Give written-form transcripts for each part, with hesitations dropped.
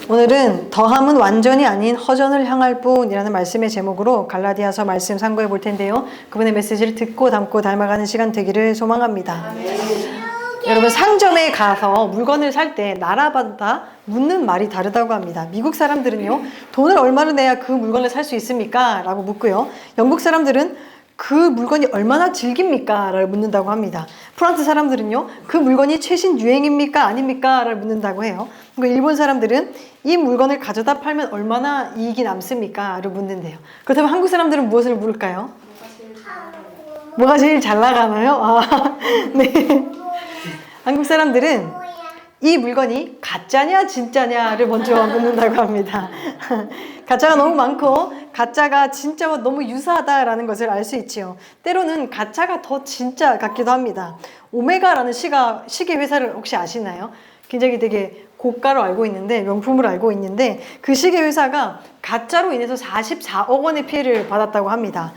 오늘은 더함은 완전히 아닌 허전을 향할 뿐이라는 말씀의 제목으로 갈라디아서 말씀 상고해 볼 텐데요. 그분의 메시지를 듣고 담고 닮아가는 시간 되기를 소망합니다. 여러분, 상점에 가서 물건을 살 때 나라마다 묻는 말이 다르다고 합니다. 미국 사람들은요, 돈을 얼마를 내야 그 물건을 살 수 있습니까? 라고 묻고요. 영국 사람들은 그 물건이 얼마나 질깁니까? 라고 묻는다고 합니다. 프랑스 사람들은요, 그 물건이 최신 유행입니까? 아닙니까? 라고 묻는다고 해요. 그리고 일본 사람들은 이 물건을 가져다 팔면 얼마나 이익이 남습니까? 라고 묻는데요. 그렇다면 한국 사람들은 무엇을 물을까요? 뭐가 제일 잘 나가나요? 아, 네. 한국 사람들은 이 물건이 가짜냐 진짜냐를 먼저 묻는다고 합니다. 가짜가 너무 많고 가짜가 진짜와 너무 유사하다라는 것을 알 수 있지요. 때로는 가짜가 더 진짜 같기도 합니다. 오메가라는 시계 회사를 혹시 아시나요? 굉장히 되게 고가로 알고 있는데, 명품으로 알고 있는데, 그 시계 회사가 가짜로 인해서 44억 원의 피해를 받았다고 합니다.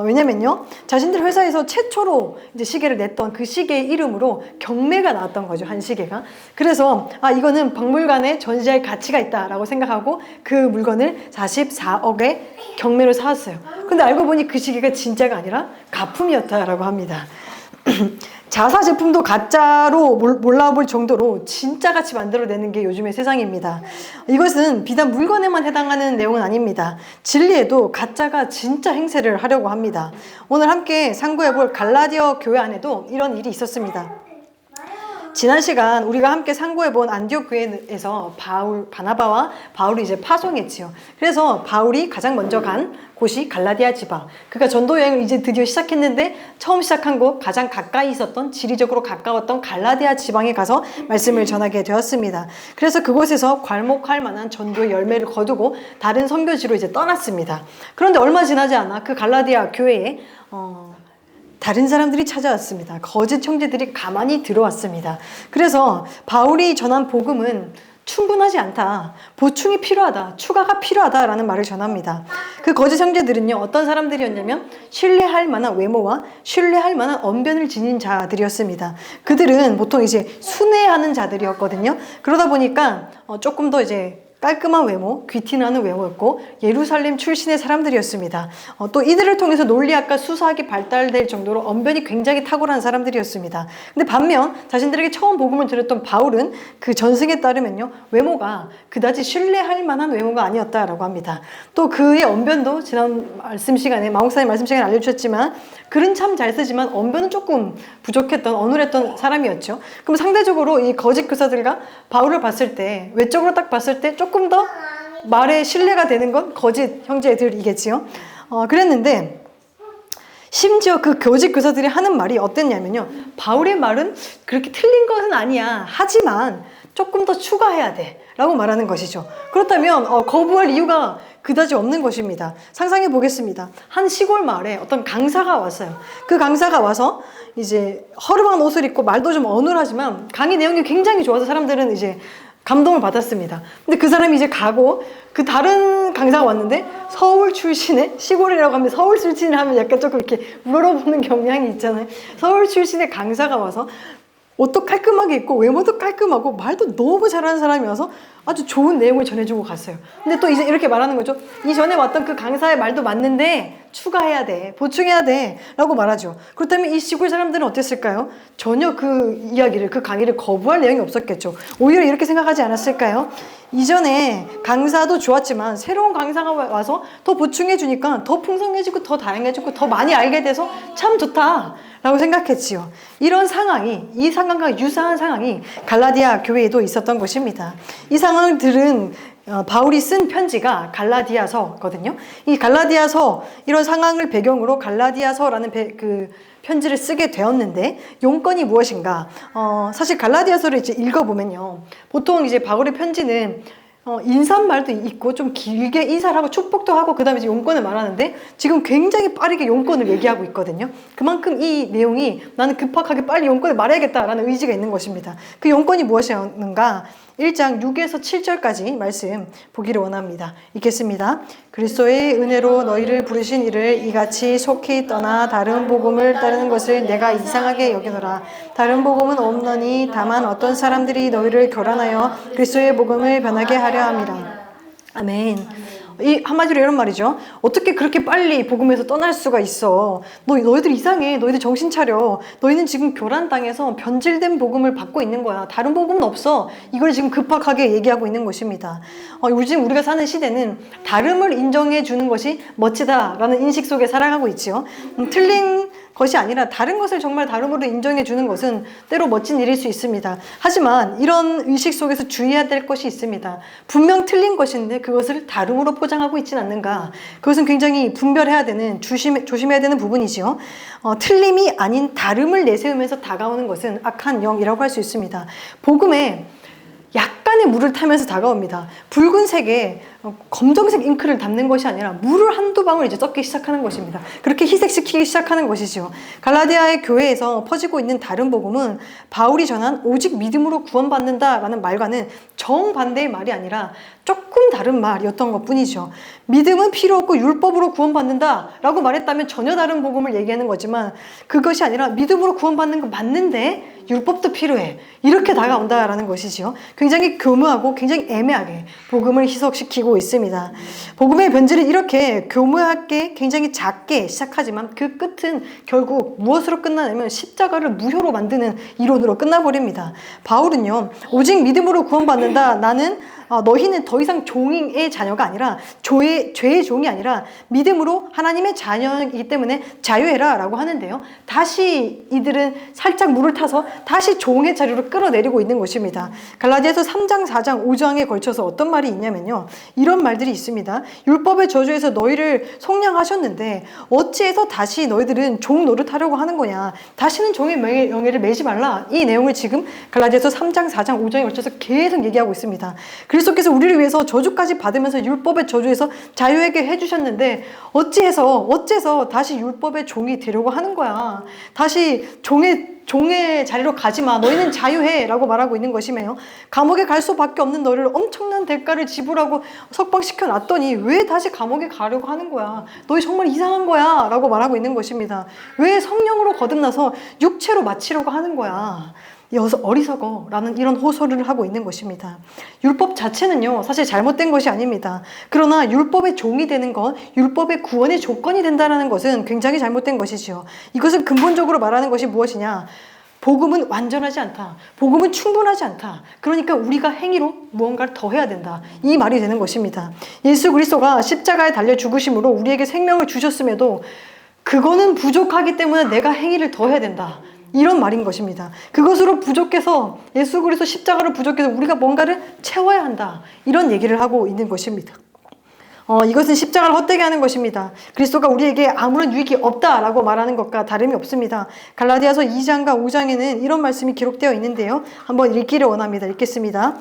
왜냐면요, 자신들 회사에서 최초로 이제 시계를 냈던 그 시계의 이름으로 경매가 나왔던 거죠, 한 시계가. 그래서 이거는 박물관에 전시할 가치가 있다라고 생각하고 그 물건을 44억에 경매로 사왔어요. 근데 알고 보니 그 시계가 진짜가 아니라 가품이었다라고 합니다. 자사 제품도 가짜로 몰라볼 정도로 진짜같이 만들어내는 게 요즘의 세상입니다. 이것은 비단 물건에만 해당하는 내용은 아닙니다. 진리에도 가짜가 진짜 행세를 하려고 합니다. 오늘 함께 상고해볼 갈라디아 교회 안에도 이런 일이 있었습니다. 지난 시간 우리가 함께 상고해본 안디옥 교회에서 바나바와 바울이 이제 파송했지요. 그래서 바울이 가장 먼저 간 곳이 갈라디아 지방. 그가 전도 여행을 이제 드디어 시작했는데 처음 시작한 곳, 가장 가까이 있었던, 지리적으로 가까웠던 갈라디아 지방에 가서 말씀을 전하게 되었습니다. 그래서 그곳에서 괄목할 만한 전도의 열매를 거두고 다른 선교지로 이제 떠났습니다. 그런데 얼마 지나지 않아 그 갈라디아 교회에 다른 사람들이 찾아왔습니다. 거짓 형제들이 가만히 들어왔습니다. 그래서 바울이 전한 복음은 충분하지 않다, 보충이 필요하다, 추가가 필요하다라는 말을 전합니다. 그 거짓 형제들은요, 어떤 사람들이었냐면 신뢰할 만한 외모와 신뢰할 만한 언변을 지닌 자들이었습니다. 그들은 보통 이제 순회하는 자들이었거든요. 그러다 보니까 조금 더 이제 깔끔한 외모, 귀티나는 외모였고 예루살렘 출신의 사람들이었습니다. 또 이들을 통해서 논리학과 수사학이 발달될 정도로 언변이 굉장히 탁월한 사람들이었습니다. 근데 반면 자신들에게 처음 복음을 들었던 바울은 그 전승에 따르면요, 외모가 그다지 신뢰할 만한 외모가 아니었다라고 합니다. 또 그의 언변도 지난 말씀 시간에, 마목사님 말씀 시간에 알려주셨지만 글은 참 잘 쓰지만 언변은 조금 부족했던, 어눌했던 사람이었죠. 그럼 상대적으로 이 거짓 교사들과 바울을 봤을 때, 외적으로 딱 봤을 때 조금 더 말에 신뢰가 되는 건 거짓 형제들이겠지요. 그랬는데 심지어 그 거짓 교사들이 하는 말이 어땠냐면요, 바울의 말은 그렇게 틀린 것은 아니야, 하지만 조금 더 추가해야 돼 라고 말하는 것이죠. 그렇다면 거부할 이유가 그다지 없는 것입니다. 상상해 보겠습니다. 한 시골 마을에 어떤 강사가 왔어요. 그 강사가 와서 이제 허름한 옷을 입고 말도 좀 어눌하지만 강의 내용이 굉장히 좋아서 사람들은 이제 감동을 받았습니다. 근데 그 사람이 이제 가고 그 다른 강사가 왔는데 서울 출신의, 시골이라고 하면 서울 출신을 하면 약간 조금 이렇게 물어보는 경향이 있잖아요. 서울 출신의 강사가 와서 옷도 깔끔하게 입고 외모도 깔끔하고 말도 너무 잘하는 사람이어서 아주 좋은 내용을 전해주고 갔어요. 근데 또 이제 이렇게 말하는 거죠. 이전에 왔던 그 강사의 말도 맞는데 추가해야 돼, 보충해야 돼 라고 말하죠. 그렇다면 이 시골 사람들은 어땠을까요? 전혀 그 이야기를, 그 강의를 거부할 내용이 없었겠죠. 오히려 이렇게 생각하지 않았을까요? 이전에 강사도 좋았지만 새로운 강사가 와서 더 보충해 주니까 더 풍성해지고 더 다양해지고 더 많이 알게 돼서 참 좋다 라고 생각했지요. 이런 상황이, 이 상황과 유사한 상황이 갈라디아 교회에도 있었던 것입니다. 이 상황을 들은 바울이 쓴 편지가 갈라디아서거든요. 이 갈라디아서, 이런 상황을 배경으로 갈라디아서라는 그 편지를 쓰게 되었는데 용건이 무엇인가? 사실 갈라디아서를 이제 읽어보면요, 보통 이제 바울의 편지는 인사말도 있고 좀 길게 인사를 하고 축복도 하고 그 다음에 이제 용건을 말하는데 지금 굉장히 빠르게 용건을 얘기하고 있거든요. 그만큼 이 내용이 나는 급하게 빨리 용건을 말해야겠다라는 의지가 있는 것입니다. 그 용건이 무엇이었는가? 1장 6에서 7절까지 말씀 보기를 원합니다. 읽겠습니다. 그리스도의 은혜로 너희를 부르신 이를 이같이 속히 떠나 다른 복음을 따르는 것을 내가 이상하게 여기노라. 다른 복음은 없노니 다만 어떤 사람들이 너희를 교란하여 그리스도의 복음을 변하게 하려 함이라. 아멘. 이 한마디로 이런 말이죠. 어떻게 그렇게 빨리 복음에서 떠날 수가 있어? 너희들 이상해. 너희들 정신 차려. 너희는 지금 교란당해서 변질된 복음을 받고 있는 거야. 다른 복음은 없어. 이걸 지금 급박하게 얘기하고 있는 것입니다. 요즘 우리가 사는 시대는 다름을 인정해 주는 것이 멋지다라는 인식 속에 살아가고 있죠. 틀린 것이 아니라 다른 것을 정말 다름으로 인정해 주는 것은 때로 멋진 일일 수 있습니다. 하지만 이런 의식 속에서 주의해야 될 것이 있습니다. 분명 틀린 것인데 그것을 다름으로 포장하고 있지는 않는가. 그것은 굉장히 분별해야 되는, 조심해야 되는 부분이죠. 틀림이 아닌 다름을 내세우면서 다가오는 것은 악한 영이라고 할 수 있습니다. 복음에 약간의 물을 타면서 다가옵니다. 붉은색에 검정색 잉크를 담는 것이 아니라 물을 한두 방울 이제 섞기 시작하는 것입니다. 그렇게 희색시키기 시작하는 것이죠. 갈라디아의 교회에서 퍼지고 있는 다른 복음은 바울이 전한 오직 믿음으로 구원받는다라는 말과는 정반대의 말이 아니라 조금 다른 말이었던 것뿐이죠. 믿음은 필요 없고 율법으로 구원받는다라고 말했다면 전혀 다른 복음을 얘기하는 거지만 그것이 아니라 믿음으로 구원받는 거 맞는데 율법도 필요해. 이렇게 다가온다라는 것이죠. 굉장히 교묘하고 굉장히 애매하게 복음을 희석시키고 있습니다. 복음의 변질은 이렇게 교묘하게 굉장히 작게 시작하지만 그 끝은 결국 무엇으로 끝나냐면 십자가를 무효로 만드는 이론으로 끝나버립니다. 바울은요, 오직 믿음으로 구원받는다. 너희는 더 이상 종의 자녀가 아니라 죄의 종이 아니라 믿음으로 하나님의 자녀이기 때문에 자유해라 라고 하는데요. 다시 이들은 살짝 물을 타서 다시 종의 자리로 끌어내리고 있는 것입니다. 갈라디아서 3장, 4장, 5장에 걸쳐서 어떤 말이 있냐면요. 이런 말들이 있습니다. 율법의 저주에서 너희를 속량하셨는데 어찌해서 다시 너희들은 종 노릇하려고 하는 거냐. 다시는 종의 명예를 매지 말라. 이 내용을 지금 갈라디아서 3장, 4장, 5장에 걸쳐서 계속 얘기하고 있습니다. 그리스도께서 우리를 위해서 저주까지 받으면서 율법의 저주에서 자유하게 해주셨는데 어째서 다시 율법의 종이 되려고 하는 거야. 다시 종의 자리로 가지마. 너희는 자유해 라고 말하고 있는 것이며 감옥에 갈 수밖에 없는 너를 엄청난 대가를 지불하고 석방시켜 놨더니 왜 다시 감옥에 가려고 하는 거야. 너희 정말 이상한 거야 라고 말하고 있는 것입니다. 왜 성령으로 거듭나서 육체로 마치려고 하는 거야. 어리석어 라는 이런 호소를 하고 있는 것입니다. 율법 자체는요 사실 잘못된 것이 아닙니다. 그러나 율법의 종이 되는 것, 율법의 구원의 조건이 된다는 것은 굉장히 잘못된 것이죠. 이것은 근본적으로 말하는 것이 무엇이냐. 복음은 완전하지 않다. 복음은 충분하지 않다. 그러니까 우리가 행위로 무언가를 더 해야 된다. 이 말이 되는 것입니다. 예수 그리스도가 십자가에 달려 죽으심으로 우리에게 생명을 주셨음에도 그거는 부족하기 때문에 내가 행위를 더 해야 된다. 이런 말인 것입니다. 그것으로 부족해서 예수 그리스도 십자가로 부족해서 우리가 뭔가를 채워야 한다. 이런 얘기를 하고 있는 것입니다. 이것은 십자가를 헛되게 하는 것입니다. 그리스도가 우리에게 아무런 유익이 없다라고 말하는 것과 다름이 없습니다. 갈라디아서 2장과 5장에는 이런 말씀이 기록되어 있는데요. 한번 읽기를 원합니다. 읽겠습니다.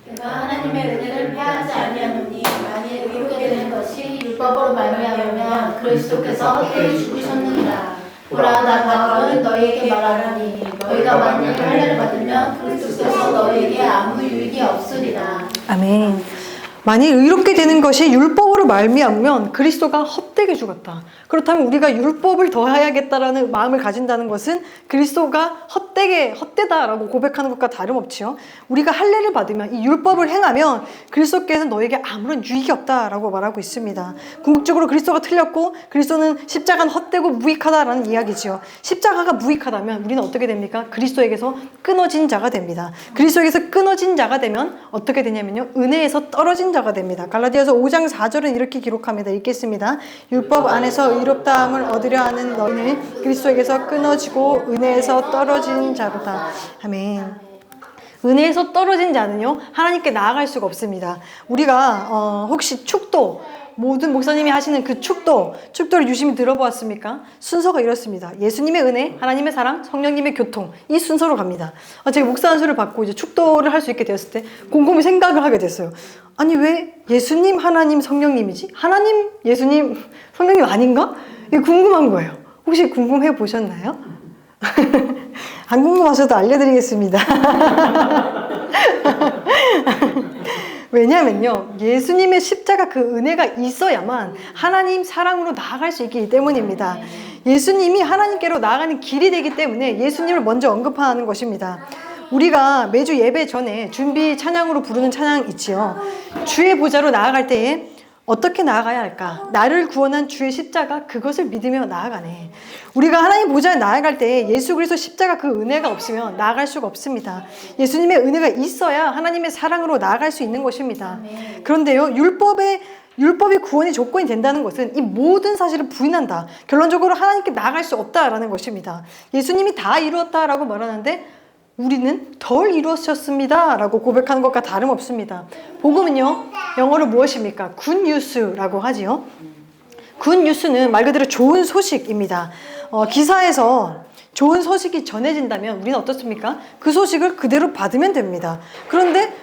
내가 하나님의 은혜를 폐하지 아니하노니 만일 의롭게 되는 것이 율법으로 말미암으면 그리스도께서 헛되이 죽으셨느니라. 보라 나 바울은 너희에게 말하노니 너희가 만일 할례를 받으면 그리스도께서 너희에게 아무 유익이 없으리라. 아멘. 만일 의롭게 되는 것이 율법으로 말미암으면 그리스도가 헛되게 죽었다. 그렇다면 우리가 율법을 더해야겠다라는 마음을 가진다는 것은 그리스도가 헛되다라고 고백하는 것과 다름없지요. 우리가 할례를 받으면 이 율법을 행하면 그리스도께서는 너에게 아무런 유익이 없다라고 말하고 있습니다. 궁극적으로 그리스도가 틀렸고 그리스도는 십자가는 헛되고 무익하다라는 이야기지요. 십자가가 무익하다면 우리는 어떻게 됩니까? 그리스도에게서 끊어진 자가 됩니다. 그리스도에게서 끊어진 자가 되면 어떻게 되냐면요. 은혜에서 떨어진 자가 됩니다. 갈라디아서 5장 4절은 이렇게 기록합니다. 읽겠습니다. 율법 안에서 의롭다함을 얻으려 하는 너희는 그리스도에게서 끊어지고 은혜에서 떨어진 자로다. 아멘. 은혜에서 떨어진 자는요 하나님께 나아갈 수가 없습니다. 우리가 혹시 축도, 모든 목사님이 하시는 그 축도를 유심히 들어보았습니까? 순서가 이렇습니다. 예수님의 은혜, 하나님의 사랑, 성령님의 교통, 이 순서로 갑니다. 제가 목사 안수를 받고 이제 축도를 할 수 있게 되었을 때 곰곰이 생각을 하게 됐어요. 아니 왜 예수님, 하나님, 성령님이지? 하나님, 예수님, 성령님 아닌가? 이게 궁금한 거예요. 혹시 궁금해 보셨나요? 안 궁금하셔도 알려드리겠습니다. 왜냐면요, 예수님의 십자가 그 은혜가 있어야만 하나님 사랑으로 나아갈 수 있기 때문입니다. 예수님이 하나님께로 나아가는 길이 되기 때문에 예수님을 먼저 언급하는 것입니다. 우리가 매주 예배 전에 준비 찬양으로 부르는 찬양 있지요. 주의 보좌로 나아갈 때에 어떻게 나아가야 할까? 나를 구원한 주의 십자가, 그것을 믿으며 나아가네. 우리가 하나님 보좌에 나아갈 때 예수 그리스도 십자가 그 은혜가 없으면 나아갈 수가 없습니다. 예수님의 은혜가 있어야 하나님의 사랑으로 나아갈 수 있는 것입니다. 그런데요, 율법이 구원의 조건이 된다는 것은 이 모든 사실을 부인한다. 결론적으로 하나님께 나아갈 수 없다라는 것입니다. 예수님이 다 이루었다라고 말하는데 우리는 덜 이루어졌습니다 라고 고백하는 것과 다름없습니다. 복음은요, 영어로 무엇입니까? 굿뉴스라고 하지요. 굿뉴스는 말 그대로 좋은 소식입니다. 기사에서 좋은 소식이 전해진다면 우리는 어떻습니까? 그 소식을 그대로 받으면 됩니다. 그런데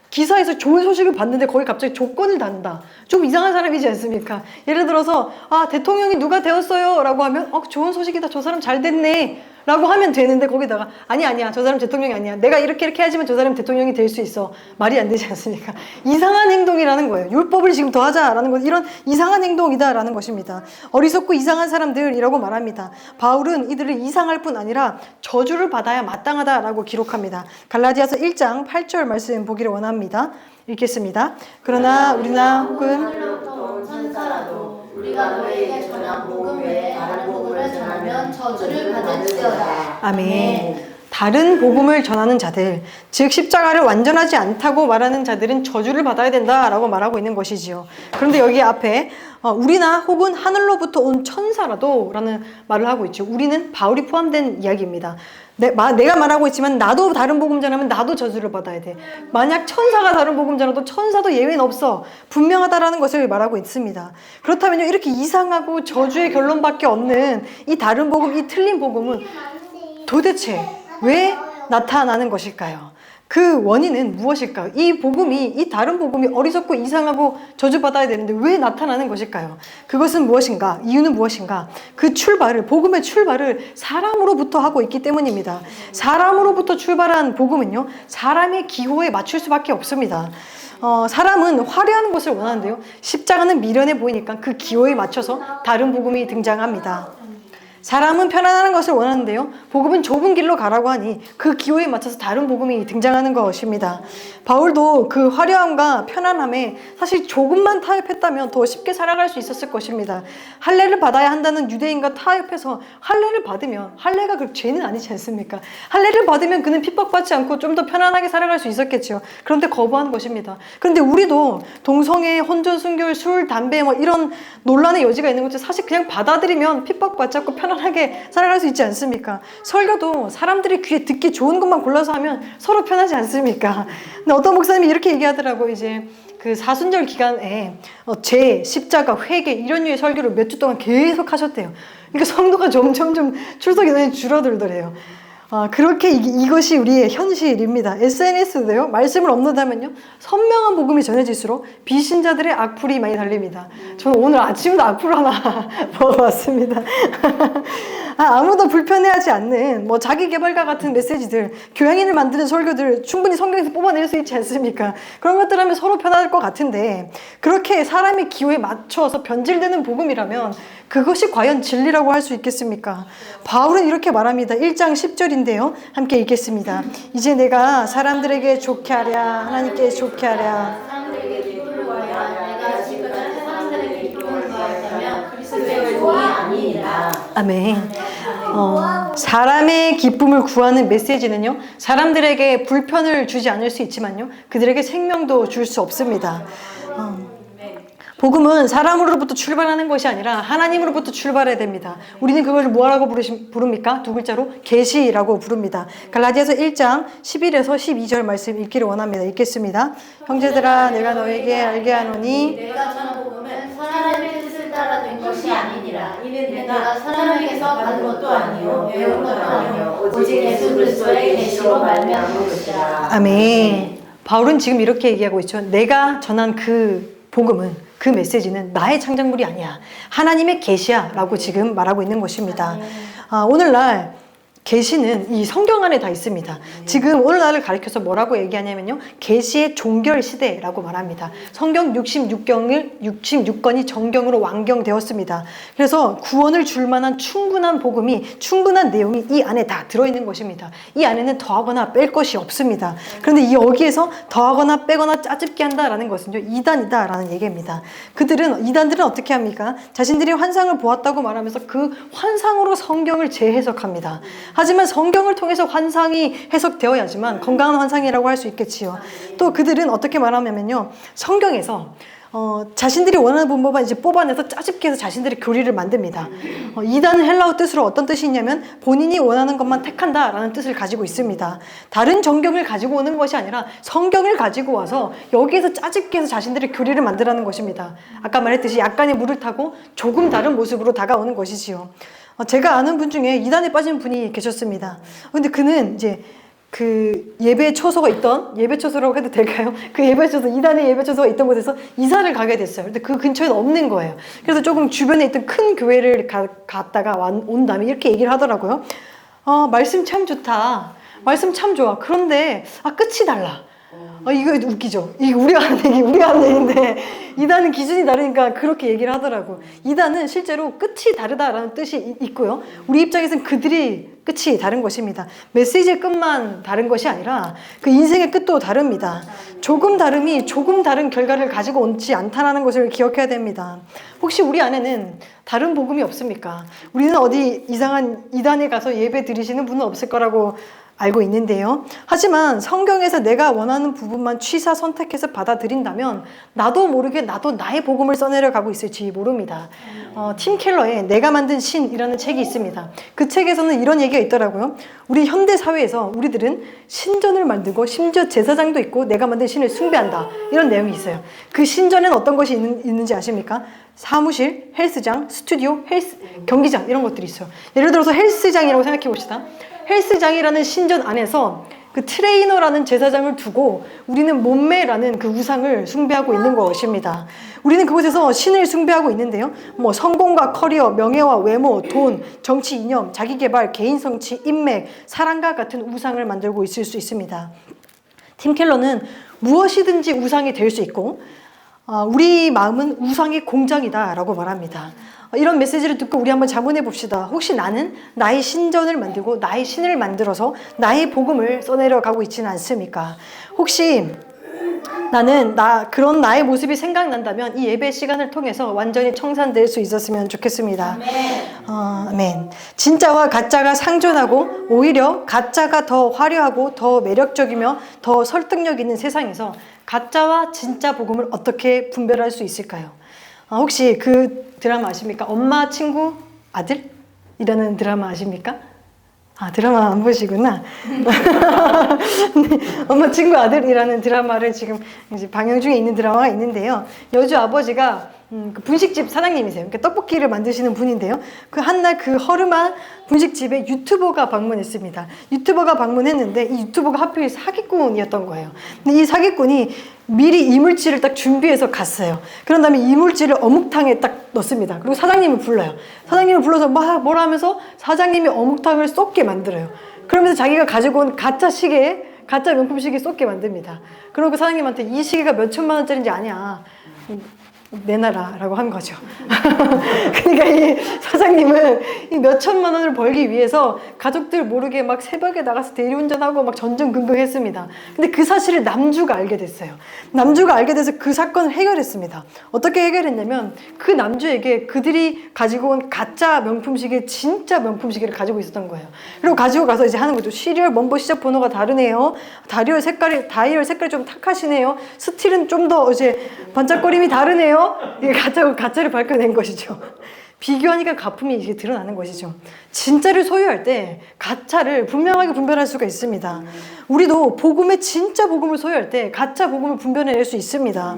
기사에서 좋은 소식을 봤는데 거기 갑자기 조건을 단다. 좀 이상한 사람이지 않습니까? 예를 들어서 대통령이 누가 되었어요 라고 하면 좋은 소식이다. 저 사람 잘 됐네 라고 하면 되는데 거기다가 아니야 저 사람 대통령이 아니야. 내가 이렇게 해야지만 저 사람 대통령이 될 수 있어. 말이 안 되지 않습니까? 이상한 행동이라는 거예요. 율법을 지금 더하자라는 것, 이런 이상한 행동이다라는 것입니다. 어리석고 이상한 사람들이라고 말합니다. 바울은 이들을 이상할 뿐 아니라 저주를 받아야 마땅하다라고 기록합니다. 갈라디아서 1장 8절 말씀 보기를 원합니다. 읽겠습니다. 그러나 우리나 혹은 하늘로부터 온 천사라도 우리가 너희에게 전한 복음 외에 다른 복음을 전하면 저주를 받을지어다. 아멘. 다른 복음을 전하는 자들, 즉 십자가를 완전하지 않다고 말하는 자들은 저주를 받아야 된다라고 말하고 있는 것이지요. 그런데 여기 앞에 우리나 혹은 하늘로부터 온 천사라도 라는 말을 하고 있죠. 우리는 바울이 포함된 이야기입니다. 내가 말하고 있지만 나도 다른 복음 전하면 나도 저주를 받아야 돼. 만약 천사가 다른 복음 전하도 천사도 예외는 없어. 분명하다라는 것을 말하고 있습니다. 그렇다면요, 이렇게 이상하고 저주의 결론밖에 없는 이 다른 복음, 이 틀린 복음은 도대체 왜 나타나는 것일까요? 그 원인은 무엇일까요? 이 다른 복음이 어리석고 이상하고 저주받아야 되는데 왜 나타나는 것일까요? 그것은 무엇인가? 이유는 무엇인가? 복음의 출발을 사람으로부터 하고 있기 때문입니다. 사람으로부터 출발한 복음은요, 사람의 기호에 맞출 수밖에 없습니다. 사람은 화려한 것을 원하는데요, 십자가는 미련해 보이니까 그 기호에 맞춰서 다른 복음이 등장합니다. 사람은 편안한 것을 원하는데요, 복음은 좁은 길로 가라고 하니 그 기호에 맞춰서 다른 복음이 등장하는 것입니다. 바울도 그 화려함과 편안함에 사실 조금만 타협했다면 더 쉽게 살아갈 수 있었을 것입니다. 할례를 받아야 한다는 유대인과 타협해서 할례를 받으면, 할례가 그 죄는 아니지 않습니까? 할례를 받으면 그는 핍박받지 않고 좀 더 편안하게 살아갈 수 있었겠죠. 그런데 거부한 것입니다. 그런데 우리도 동성애, 혼전, 순결, 술, 담배 이런 논란의 여지가 있는 것을 사실 그냥 받아들이면 핍박받지 않고 편안하게 살아갈 수 있지 않습니까? 설교도 사람들이 귀에 듣기 좋은 것만 골라서 하면 서로 편하지 않습니까? 근데 어떤 목사님이 이렇게 얘기하더라고. 이제 그 사순절 기간에 죄, 십자가, 회개 이런 류의 설교를 몇 주 동안 계속 하셨대요. 그러니까 성도가 점점 출석 인원이 줄어들더래요. 그렇게 이것이 우리의 현실입니다. SNS도요, 말씀을 업로드하면요, 선명한 복음이 전해질수록 비신자들의 악플이 많이 달립니다. 저는 오늘 아침에도 악플 하나 먹어봤습니다. 아무도 불편해하지 않는 자기 개발과 같은 메시지들, 교양인을 만드는 설교들 충분히 성경에서 뽑아낼 수 있지 않습니까? 그런 것들 하면 서로 편할 것 같은데, 그렇게 사람의 기호에 맞춰서 변질되는 복음이라면 그것이 과연 진리라고 할 수 있겠습니까? 바울은 이렇게 말합니다. 1장 10절인데요. 함께 읽겠습니다. 이제 내가 사람들에게 좋게 하랴, 하나님께 좋게 하랴. 사람들에게 기쁨을 구하여 내가 지금까지 사람들에게 기쁨을 구하였다면 그리스도의 종이 아니니라. 아멘. 사람의 기쁨을 구하는 메시지는요, 사람들에게 불편을 주지 않을 수 있지만요, 그들에게 생명도 줄 수 없습니다. 복음은 사람으로부터 출발하는 것이 아니라 하나님으로부터 출발해야 됩니다. 우리는 그것을 뭐라고 부릅니까? 두 글자로 계시라고 부릅니다. 갈라디아서 1장 11에서 12절 말씀 읽기를 원합니다. 읽겠습니다. 형제들아, 내가 너에게 알게 하노니 내가 전한 복음은 사람의 뜻을 따라 된 것이 아니니라. 이는 내가 사람에게서 받은 것도 아니요 배운 것도 아니요 오직 예수 그리스도의 계시로 말미암은 것이라. 아멘. 바울은 지금 이렇게 얘기하고 있죠. 내가 전한 그 복음은, 그 메시지는 나의 창작물이 아니야. 하나님의 계시야 라고 지금 말하고 있는 것입니다. 오늘날 계시는 이 성경 안에 다 있습니다. 지금 오늘날을 가리켜서 뭐라고 얘기하냐면요. 계시의 종결 시대라고 말합니다. 성경 66권이 정경으로 완경되었습니다. 그래서 구원을 줄 만한 충분한 복음이, 충분한 내용이 이 안에 다 들어있는 것입니다. 이 안에는 더하거나 뺄 것이 없습니다. 그런데 여기에서 더하거나 빼거나 짜집기 한다라는 것은요, 이단이다라는 얘기입니다. 이단들은 어떻게 합니까? 자신들이 환상을 보았다고 말하면서 그 환상으로 성경을 재해석합니다. 하지만 성경을 통해서 환상이 해석되어야지만 건강한 환상이라고 할 수 있겠지요. 또 그들은 어떻게 말하냐면요, 성경에서 자신들이 원하는 문법만 이제 뽑아내서 짜집기 해서 자신들의 교리를 만듭니다. 이단은 헬라어 뜻으로 어떤 뜻이 있냐면 본인이 원하는 것만 택한다라는 뜻을 가지고 있습니다. 다른 정경을 가지고 오는 것이 아니라 성경을 가지고 와서 여기에서 짜집기 해서 자신들의 교리를 만들라는 것입니다. 아까 말했듯이 약간의 물을 타고 조금 다른 모습으로 다가오는 것이지요. 제가 아는 분 중에 이단에 빠진 분이 계셨습니다. 근데 그는 이제 그 예배 초소가 있던, 예배 초소라고 해도 될까요? 그 예배 초소, 이단의 예배 초소가 있던 곳에서 이사를 가게 됐어요. 근데 그 근처에는 없는 거예요. 그래서 조금 주변에 있던 큰 교회를 갔다가 온 다음에 이렇게 얘기를 하더라고요. 말씀 참 좋다. 말씀 참 좋아. 그런데 끝이 달라. 이거 웃기죠? 이거 우리가 하는 얘기인데 이단은 기준이 다르니까 그렇게 얘기를 하더라고. 이단은 실제로 끝이 다르다라는 뜻이 있고요. 우리 입장에서는 그들이 끝이 다른 것입니다. 메시지의 끝만 다른 것이 아니라 그 인생의 끝도 다릅니다. 조금 다름이 조금 다른 결과를 가지고 오지 않다는 것을 기억해야 됩니다. 혹시 우리 안에는 다른 복음이 없습니까? 우리는 어디 이상한 이단에 가서 예배 드리시는 분은 없을 거라고 알고 있는데요. 하지만 성경에서 내가 원하는 부분만 취사 선택해서 받아들인다면 나도 모르게 나도 나의 복음을 써내려 가고 있을지 모릅니다. 팀 켈러의 내가 만든 신이라는 책이 있습니다. 그 책에서는 이런 얘기가 있더라고요. 우리 현대 사회에서 우리들은 신전을 만들고 심지어 제사장도 있고 내가 만든 신을 숭배한다. 이런 내용이 있어요. 그 신전에는 어떤 것이 있는지 아십니까? 사무실, 헬스장, 스튜디오, 경기장 이런 것들이 있어요. 예를 들어서 헬스장이라고 생각해 봅시다. 헬스장이라는 신전 안에서 그 트레이너라는 제사장을 두고 우리는 몸매라는 그 우상을 숭배하고 있는 것입니다. 우리는 그곳에서 신을 숭배하고 있는데요. 성공과 커리어, 명예와 외모, 돈, 정치 이념, 자기개발, 개인 성취, 인맥, 사랑과 같은 우상을 만들고 있을 수 있습니다. 팀 켈러는 무엇이든지 우상이 될 수 있고 우리 마음은 우상의 공장이다 라고 말합니다. 이런 메시지를 듣고 우리 한번 자문해 봅시다. 혹시 나는 나의 신전을 만들고 나의 신을 만들어서 나의 복음을 써내려 가고 있지는 않습니까? 혹시 나는 그런 나의 모습이 생각난다면 이 예배 시간을 통해서 완전히 청산될 수 있었으면 좋겠습니다. 아멘. 진짜와 가짜가 상존하고 오히려 가짜가 더 화려하고 더 매력적이며 더 설득력 있는 세상에서 가짜와 진짜 복음을 어떻게 분별할 수 있을까요? 혹시 그 드라마 아십니까? 엄마 친구 아들? 이라는 드라마 아십니까? 드라마 안 보시구나. 네, 엄마 친구 아들이라는 드라마를 지금 이제 방영 중에 있는 드라마가 있는데요. 여주 아버지가 그 분식집 사장님이세요. 그러니까 떡볶이를 만드시는 분인데요. 그 한날 그 허름한 분식집에 유튜버가 방문했습니다. 유튜버가 방문했는데 이 유튜버가 하필 사기꾼이었던 거예요. 근데 이 사기꾼이 미리 이물질을 딱 준비해서 갔어요. 그런 다음에 이물질을 어묵탕에 딱 넣습니다. 그리고 사장님을 불러요. 사장님을 불러서 막 뭐라 하면서 사장님이 어묵탕을 쏟게 만들어요. 그러면서 자기가 가지고 온 가짜 명품 시계 쏟게 만듭니다. 그리고 사장님한테 이 시계가 몇 천만 원짜리인지 아냐. 내놔라 라고 한 거죠. 그러니까 이 사장님은 이 몇 천만 원을 벌기 위해서 가족들 모르게 막 새벽에 나가서 대리운전하고 막 전전긍긍했습니다. 근데 그 사실을 남주가 알게 됐어요. 남주가 알게 돼서 그 사건을 해결했습니다. 어떻게 해결했냐면 그 남주에게 그들이 가지고 온 가짜 명품 시계 진짜 명품 시계를 가지고 있었던 거예요. 그리고 가지고 가서 이제 하는 거죠. 시리얼 넘버 시작 번호가 다르네요. 다이얼 색깔이 좀 탁하시네요. 스틸은 좀 더 이제 반짝거림이 다르네요. 이게 가짜를 밝혀낸 것이죠. 비교하니까 가품이 이게 드러나는 것이죠. 진짜를 소유할 때 가짜를 분명하게 분별할 수가 있습니다. 우리도 진짜 복음을 소유할 때 가짜 복음을 분별해낼 수 있습니다.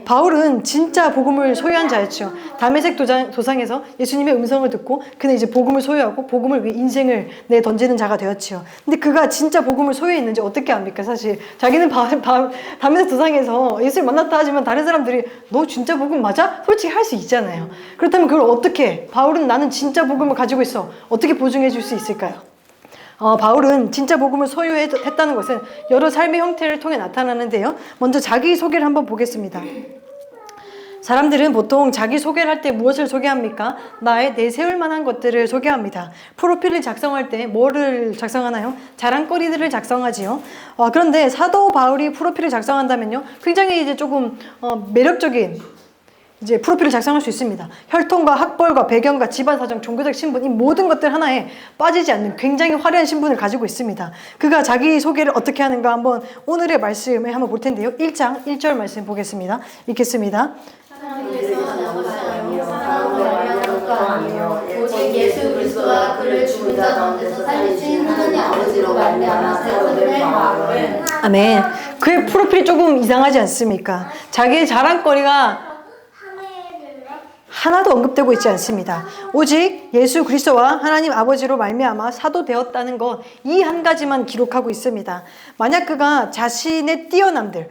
바울은 진짜 복음을 소유한 자였죠. 다메섹 도상에서 예수님의 음성을 듣고 그는 이제 복음을 소유하고 복음을 위해 인생을 내던지는 자가 되었지요. 근데 그가 진짜 복음을 소유했는지 어떻게 압니까? 사실 자기는 다메섹 도상에서 예수를 만났다 하지만 다른 사람들이 너 진짜 복음 맞아? 솔직히 할 수 있잖아요. 그렇다면 그걸 어떻게 바울은 나는 진짜 복음을 가지고 있어 어떻게 보증해 줄 수 있을까요? 바울은 진짜 복음을 소유했다는 것은 여러 삶의 형태를 통해 나타나는데요. 먼저 자기소개를 한번 보겠습니다. 사람들은 보통 자기소개를 할 때 무엇을 소개합니까? 나의 내세울 만한 것들을 소개합니다. 프로필을 작성할 때 뭐를 작성하나요? 자랑거리들을 작성하지요. 그런데 사도 바울이 프로필을 작성한다면요, 굉장히 이제 조금 매력적인 이제 프로필을 작성할 수 있습니다. 혈통과 학벌과 배경과 집안 사정, 종교적 신분, 이 모든 것들 하나에 빠지지 않는 굉장히 화려한 신분을 가지고 있습니다. 그가 자기 소개를 어떻게 하는가 한번 오늘의 말씀에 한번 볼 텐데요. 1장 1절 말씀 보겠습니다. 읽겠습니다. 하나님께서 나오시나요? 사람을 말하는 것도 아니요 오직 예수 그리스도와 그를 죽은 자 가운데서 살리신 하나님 아버지로 말미암아 세워진 마음은. 아멘. 그의 프로필이 조금 이상하지 않습니까? 자기의 자랑거리가 하나도 언급되고 있지 않습니다. 오직 예수 그리스도와 하나님 아버지로 말미암아 사도 되었다는 것, 이 한 가지만 기록하고 있습니다. 만약 그가 자신의 뛰어남들,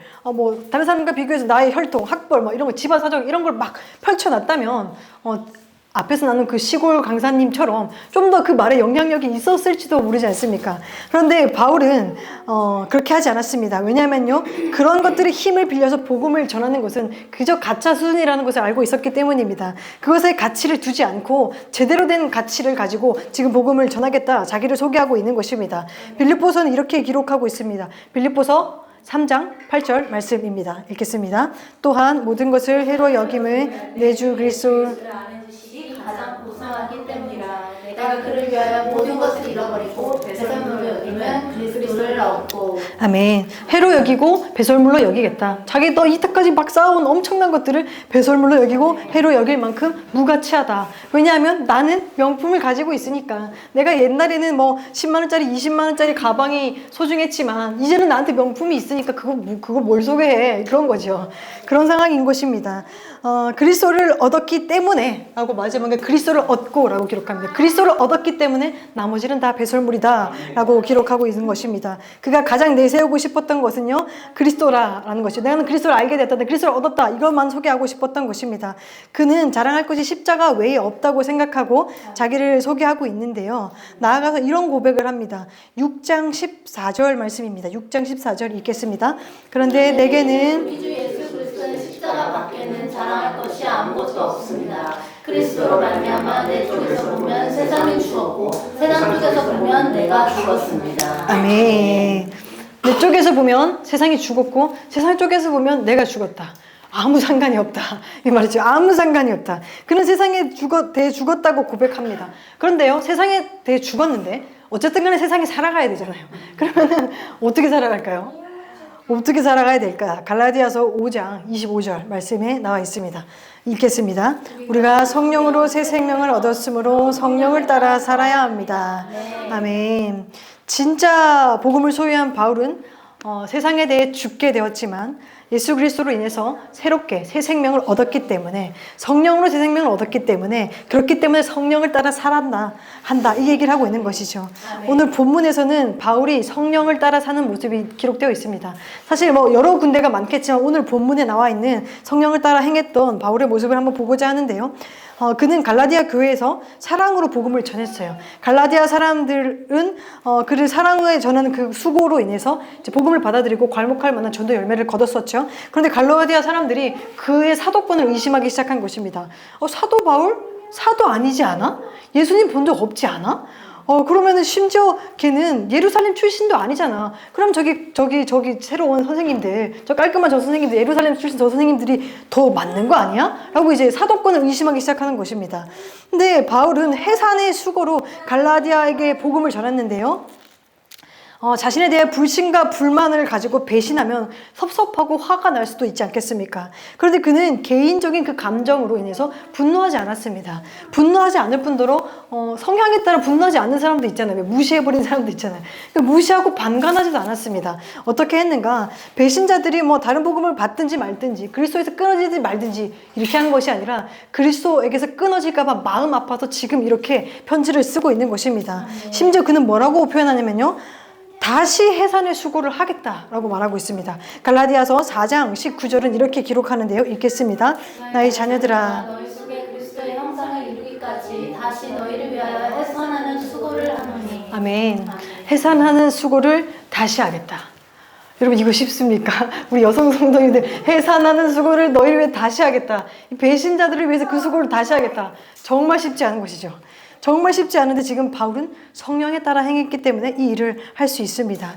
다른 사람과 비교해서 나의 혈통, 학벌, 이런 거, 집안 사정 이런 걸 막 펼쳐놨다면 앞에서 나눈 그 시골 강사님처럼 좀 더 그 말에 영향력이 있었을지도 모르지 않습니까? 그런데 바울은 그렇게 하지 않았습니다. 왜냐하면요, 그런 것들의 힘을 빌려서 복음을 전하는 것은 그저 가짜 수준이라는 것을 알고 있었기 때문입니다. 그것에 가치를 두지 않고 제대로 된 가치를 가지고 지금 복음을 전하겠다, 자기를 소개하고 있는 것입니다. 빌립보서는 이렇게 기록하고 있습니다. 빌립보서 3장 8절 말씀입니다. 읽겠습니다. 또한 모든 것을 해로 여김을 내 주 그리스도 가장 고상하기 때문이라. 내가 그를 위하여 모든 것을 잃어버리고 배설물로 여기면 그리스도를 얻고. 아멘. 해로 여기고 배설물로 여기겠다. 자기 너 이때까지 막 쌓아온 엄청난 것들을 배설물로 여기고 해로 여길 만큼 무가치하다. 왜냐하면 나는 명품을 가지고 있으니까. 내가 옛날에는 10만 원짜리 20만 원짜리 가방이 소중했지만 이제는 나한테 명품이 있으니까 그거 뭘 소개해. 그런 거죠. 그런 상황인 것입니다. 그리스도를 얻었기 때문에 라고 마지막에 그리스도를 얻고 라고 기록합니다. 그리스도를 얻었기 때문에 나머지는 다 배설물이다 라고 기록하고 있는 것입니다. 그가 가장 내세우고 싶었던 것은요, 그리스도라는 것이죠. 내가 그리스도를 알게 됐다, 그리스도를 얻었다, 이것만 소개하고 싶었던 것입니다. 그는 자랑할 것이 십자가 외에 없다고 생각하고 자기를 소개하고 있는데요, 나아가서 이런 고백을 합니다. 6장 14절 말씀입니다. 6장 14절 읽겠습니다. 그런데 내게는 우리 주 예수 그리스도의 십자가 밖에는 자랑할 것이 아무것도 없습니다. 그리스도로 말미암아 내 쪽에서 보면 세상이 죽었고 세상 쪽에서 보면 내가 죽었습니다. 아멘. 내 쪽에서 보면 세상이 죽었고 세상 쪽에서 보면 내가 죽었다. 아무 상관이 없다. 이 말이죠. 아무 상관이 없다. 그는 세상에 대해 죽었다고 고백합니다. 그런데요, 세상에 대해 죽었는데 어쨌든 간에 세상에 살아가야 되잖아요. 그러면은 어떻게 살아갈까요? 어떻게 살아가야 될까? 갈라디아서 5장 25절 말씀에 나와 있습니다. 읽겠습니다. 우리가 성령으로 새 생명을 얻었으므로 성령을 따라 살아야 합니다. 아멘. 진짜 복음을 소유한 바울은 세상에 대해 죽게 되었지만 예수 그리스도로 인해서 새롭게 새 생명을 얻었기 때문에, 성령으로 새 생명을 얻었기 때문에, 그렇기 때문에 성령을 따라 살았다 한다, 이 얘기를 하고 있는 것이죠. 오늘 본문에서는 바울이 성령을 따라 사는 모습이 기록되어 있습니다. 사실 여러 군데가 많겠지만 오늘 본문에 나와 있는 성령을 따라 행했던 바울의 모습을 한번 보고자 하는데요, 그는 갈라디아 교회에서 사랑으로 복음을 전했어요. 갈라디아 사람들은 그를 사랑에 전하는 그 수고로 인해서 이제 복음을 받아들이고 괄목할 만한 전도 열매를 거뒀었죠. 그런데 갈라디아 사람들이 그의 사도권을 의심하기 시작한 것입니다. 사도 바울? 사도 아니지 않아? 예수님 본 적 없지 않아? 그러면은 심지어 걔는 예루살렘 출신도 아니잖아. 그럼 저기 새로 온 선생님들, 저 깔끔한 저 선생님들, 예루살렘 출신 저 선생님들이 더 맞는 거 아니야? 라고 이제 사도권을 의심하기 시작하는 것입니다. 근데 바울은 해산의 수고로 갈라디아에게 복음을 전했는데요, 자신에 대해 불신과 불만을 가지고 배신하면 섭섭하고 화가 날 수도 있지 않겠습니까? 그런데 그는 개인적인 그 감정으로 인해서 분노하지 않았습니다. 분노하지 않을 뿐더러 성향에 따라 분노하지 않는 사람도 있잖아요. 무시해버린 사람도 있잖아요. 무시하고 반감하지도 않았습니다. 어떻게 했는가? 배신자들이 다른 복음을 받든지 말든지, 그리스도에서 끊어지든지 말든지 이렇게 하는 것이 아니라 그리스도에게서 끊어질까 봐 마음 아파서 지금 이렇게 편지를 쓰고 있는 것입니다. 심지어 그는 뭐라고 표현하냐면요, 다시 해산의 수고를 하겠다라고 말하고 있습니다. 갈라디아서 4장 19절은 이렇게 기록하는데요, 읽겠습니다. 나의 자녀들아, 너희 속에 그리스도의 형상을 이루기까지 다시 너희를 위하여 해산하는 수고를 하노니. 아멘. 해산하는 수고를 다시 하겠다. 여러분 이거 쉽습니까? 우리 여성 성도님들 해산하는 수고를 너희를 위해 다시 하겠다. 이 배신자들을 위해서 그 수고를 다시 하겠다. 정말 쉽지 않은 것이죠. 정말 쉽지 않은데 지금 바울은 성령에 따라 행했기 때문에 이 일을 할 수 있습니다.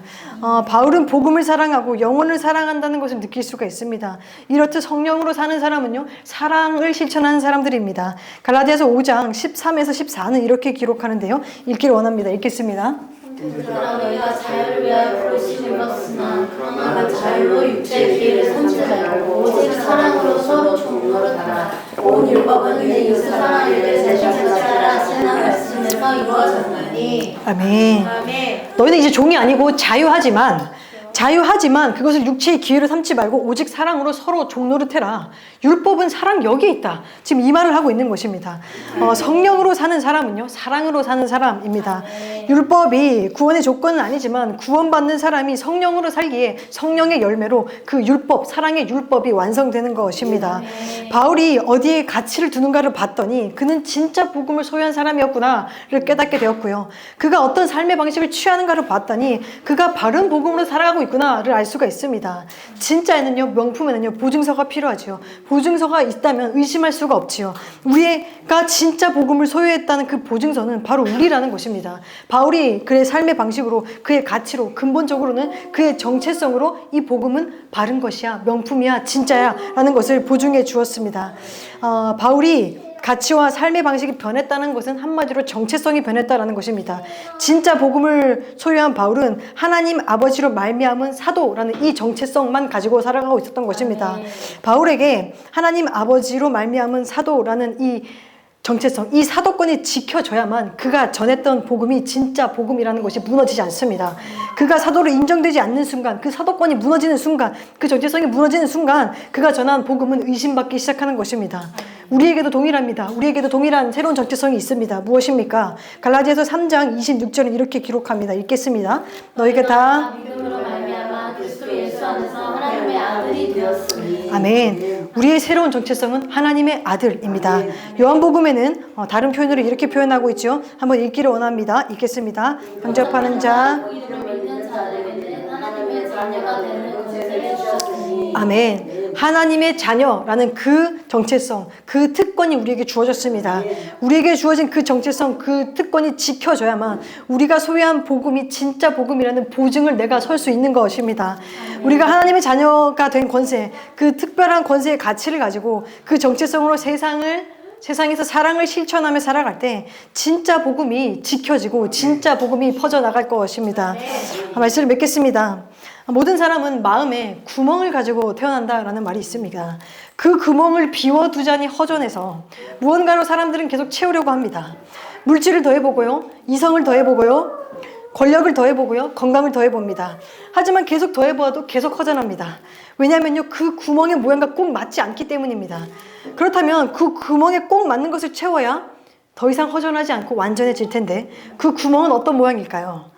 바울은 복음을 사랑하고 영혼을 사랑한다는 것을 느낄 수가 있습니다. 이렇듯 성령으로 사는 사람은요, 사랑을 실천하는 사람들입니다. 갈라디아서 5장 13에서 14는 이렇게 기록하는데요. 읽기를 원합니다. 읽겠습니다. 그러나 너희가 자유를 위하여 부르심을 입었으나 그러나 자유로 육체의 기회를 삼지 말고 오직 사랑으로 서로 종노릇하라. 온 율법은 내 이웃을 사랑하기 위해 제시하라 하시는 말씀에서 이루어졌나니. 아멘. 아멘. 너희는 이제 종이 아니고 자유하지만 그것을 육체의 기회로 삼지 말고 오직 사랑으로 서로 종노릇해라. 율법은 사랑 여기에 있다. 지금 이 말을 하고 있는 것입니다. 성령으로 사는 사람은요, 사랑으로 사는 사람입니다. 율법이 구원의 조건은 아니지만 구원받는 사람이 성령으로 살기에 성령의 열매로 그 율법, 사랑의 율법이 완성되는 것입니다. 바울이 어디에 가치를 두는가를 봤더니 그는 진짜 복음을 소유한 사람이었구나를 깨닫게 되었고요. 그가 어떤 삶의 방식을 취하는가를 봤더니 그가 바른 복음으로 살아가고 있구나를 알 수가 있습니다. 진짜에는요, 명품에는요, 보증서가 필요하지요. 보증서가 있다면 의심할 수가 없지요. 우리가 진짜 복음을 소유했다는 그 보증서는 바로 우리라는 것입니다. 바울이 그의 삶의 방식으로, 그의 가치로, 근본적으로는 그의 정체성으로 이 복음은 바른 것이야, 명품이야, 진짜야 라는 것을 보증해 주었습니다. 바울이 가치와 삶의 방식이 변했다는 것은 한마디로 정체성이 변했다는 것입니다. 진짜 복음을 소유한 바울은 하나님 아버지로 말미암은 사도라는 이 정체성만 가지고 살아가고 있었던 것입니다. 바울에게 하나님 아버지로 말미암은 사도라는 이 정체성, 이 사도권이 지켜져야만 그가 전했던 복음이 진짜 복음이라는 것이 무너지지 않습니다. 그가 사도로 인정되지 않는 순간, 그 사도권이 무너지는 순간, 그 정체성이 무너지는 순간 그가 전한 복음은 의심받기 시작하는 것입니다. 우리에게도 동일합니다. 우리에게도 동일한 새로운 정체성이 있습니다. 무엇입니까? 갈라디아서 3장 26절은 이렇게 기록합니다. 읽겠습니다. 너희가 다 믿음으로 말미암아 그리스도 예수 안에서 하나님의 아들이 되었으니. 아멘. 우리의 새로운 정체성은 하나님의 아들입니다. 요한복음에는 다른 표현으로 이렇게 표현하고 있죠. 한번 읽기를 원합니다. 읽겠습니다. 영접하는 자, 이름을 믿는 자들에게는 하나님의 자녀가 되는 권세를 주셨으니. 아멘. 하나님의 자녀라는 그 정체성, 그 특권이 우리에게 주어졌습니다. 우리에게 주어진 그 정체성, 그 특권이 지켜져야만 우리가 소유한 복음이 진짜 복음이라는 보증을 내가 설 수 있는 것입니다. 우리가 하나님의 자녀가 된 권세, 그 특별한 권세의 가치를 가지고 그 정체성으로 세상에서 사랑을 실천하며 살아갈 때 진짜 복음이 지켜지고 진짜 복음이 퍼져나갈 것입니다. 말씀을 맺겠습니다. 모든 사람은 마음에 구멍을 가지고 태어난다라는 말이 있습니다. 그 구멍을 비워두자니 허전해서 무언가로 사람들은 계속 채우려고 합니다. 물질을 더해보고요, 이성을 더해보고요, 권력을 더해보고요, 건강을 더해봅니다. 하지만 계속 더해보아도 계속 허전합니다. 왜냐하면요, 그 구멍의 모양과 꼭 맞지 않기 때문입니다. 그렇다면 그 구멍에 꼭 맞는 것을 채워야 더 이상 허전하지 않고 완전해질 텐데 그 구멍은 어떤 모양일까요?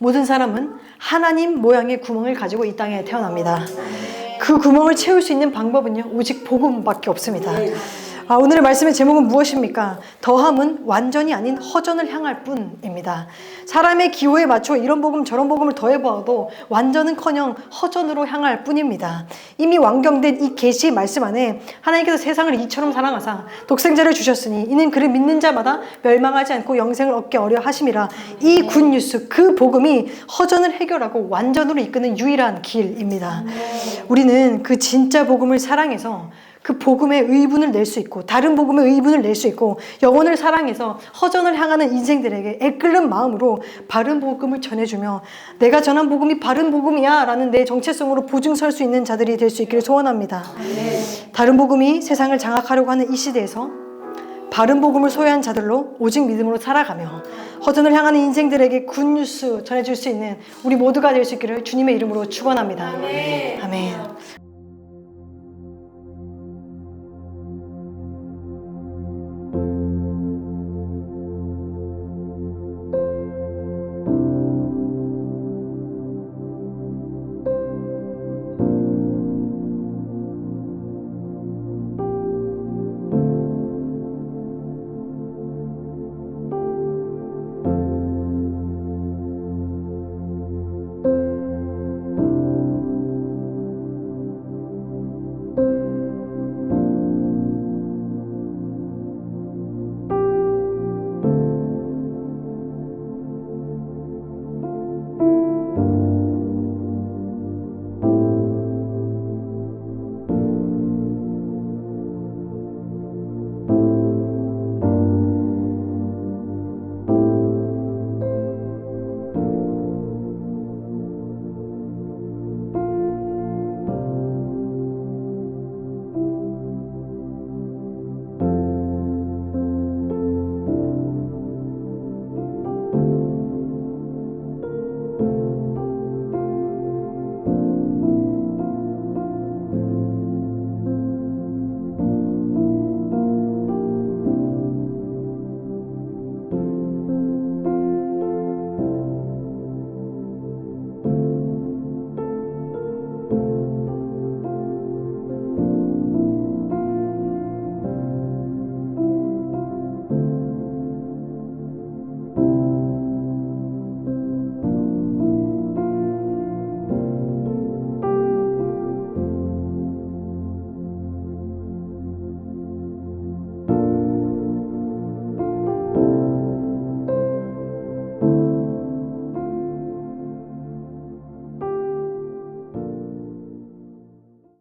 모든 사람은 하나님 모양의 구멍을 가지고 이 땅에 태어납니다. 그 구멍을 채울 수 있는 방법은요, 오직 복음밖에 없습니다. 오늘의 말씀의 제목은 무엇입니까? 더함은 완전히 아닌 허전을 향할 뿐입니다. 사람의 기호에 맞춰 이런 복음 저런 복음을 더해보아도 완전은커녕 허전으로 향할 뿐입니다. 이미 완경된 이 계시의 말씀 안에 하나님께서 세상을 이처럼 사랑하사 독생자를 주셨으니 이는 그를 믿는 자마다 멸망하지 않고 영생을 얻게 하려 하심이라. 이 굿뉴스, 그 복음이 허전을 해결하고 완전으로 이끄는 유일한 길입니다. 우리는 그 진짜 복음을 사랑해서 그 복음의 의분을 낼 수 있고, 다른 복음의 의분을 낼 수 있고, 영혼을 사랑해서 허전을 향하는 인생들에게 애끓는 마음으로 바른 복음을 전해주며 내가 전한 복음이 바른 복음이야 라는 내 정체성으로 보증설 수 있는 자들이 될 수 있기를 소원합니다. 다른 복음이 세상을 장악하려고 하는 이 시대에서 바른 복음을 소유한 자들로 오직 믿음으로 살아가며 허전을 향하는 인생들에게 굿뉴스 전해줄 수 있는 우리 모두가 될 수 있기를 주님의 이름으로 축원합니다. 아멘.